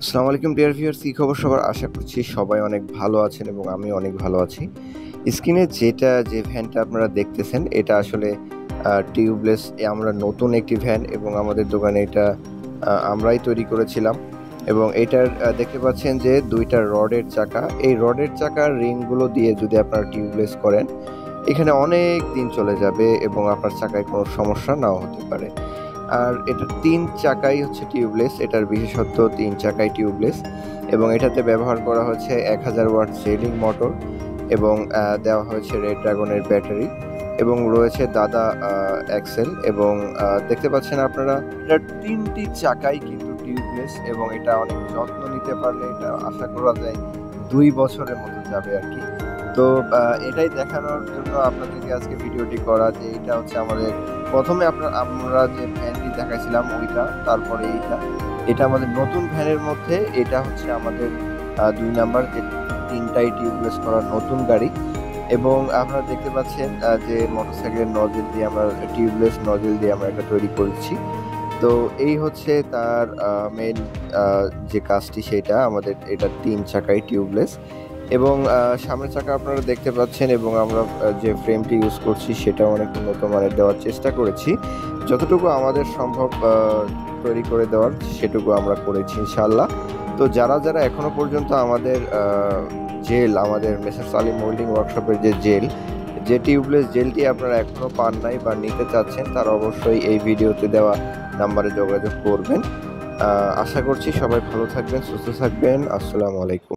আসসালামু আলাইকুম dear viewers, কি খবর সবার? আশা করছি সবাই অনেক ভালো আছেন এবং আমি অনেক ভালো আছি। স্ক্রিনে যে ভ্যানটা আপনারা দেখতেছেন এটা আসলে টিউবলেস আমরা নতুন একটি ভ্যান এবং আমাদের দোকানে এটা আমরাই তৈরি করেছিলাম এবং এটার দেখতে পাচ্ছেন যে ২টা রডের চাকা। এই রডের চাকার রিংগুলো দিয়ে যদি আপনারা টিউবলেস করেন, এখানে অনেক দিন চলে যাবে এবং আপনার চাকায় কোনো সমস্যা নাও হতে পারে। আর এটার ৩ চাকাই হচ্ছে টিউবলেস। এটার বিশেষত্ব ৩ চাকাই টিউবলেস এবং এটাতে ব্যবহার করা হচ্ছে ১০০০ ওয়াট জেলিং মোটর এবং দেওয়া হয়েছে রেড ড্রাগনের ব্যাটারি এবং রয়েছে দাদা অ্যাক্সেল এবং দেখতে পাচ্ছেন আপনারা এটার ৩টি চাকাই কিন্তু টিউবলেস এবং এটা অনেক যত্ন নিতে পারলে এটা আশা করা যায় ২ বছরের মতো যাবে আরকি। তো এটাই দেখানোর জন্য আপনাদেরকে আজকে ভিডিওটি করা যে এটা হচ্ছে আমাদের ১ম এ আমরা যে ভ্যানটি দেখাইছিলাম ওইটা, তারপরে এইটা। এটা আমাদের নতুন ভ্যানের মধ্যে এটা হচ্ছে আমাদের ২ নাম্বার যে ৩ টাই টিউবলেস করা নতুন গাড়ি এবং আপনারা দেখতে পাচ্ছেন যে মোটরসাইকেলের নজল দিয়ে আমরা টিউবলেস নজল দিয়ে আমরা এটা তৈরি করেছি। তো এই হচ্ছে তার মেইন যে কাজটি সেটা আমাদের এটা ৩ চাকাই টিউবলেস এবং সামনের চাকা আপনারা দেখতে পাচ্ছেন এবং আমরা যে ফ্রেমটি ইউজ করছি সেটাও অনেক উন্নত মানের দেওয়ার চেষ্টা করেছি। যতটুকু আমাদের সম্ভব তৈরি করে দেওয়ার সেটুকু আমরা করেছি ইনশাআল্লাহ। তো যারা এখনো পর্যন্ত আমাদের আমাদের মেসার্স আলী মোল্ডিং ওয়ার্কশপের যে টিউবলেস জেলটি আপনারা এখনো পান নাই বা নিতে চাচ্ছেন, তারা অবশ্যই এই ভিডিওতে দেওয়া নাম্বারে যোগাযোগ করবেন। আশা করছি সবাই ভালো থাকবেন, সুস্থ থাকবেন। আসসালামু আলাইকুম।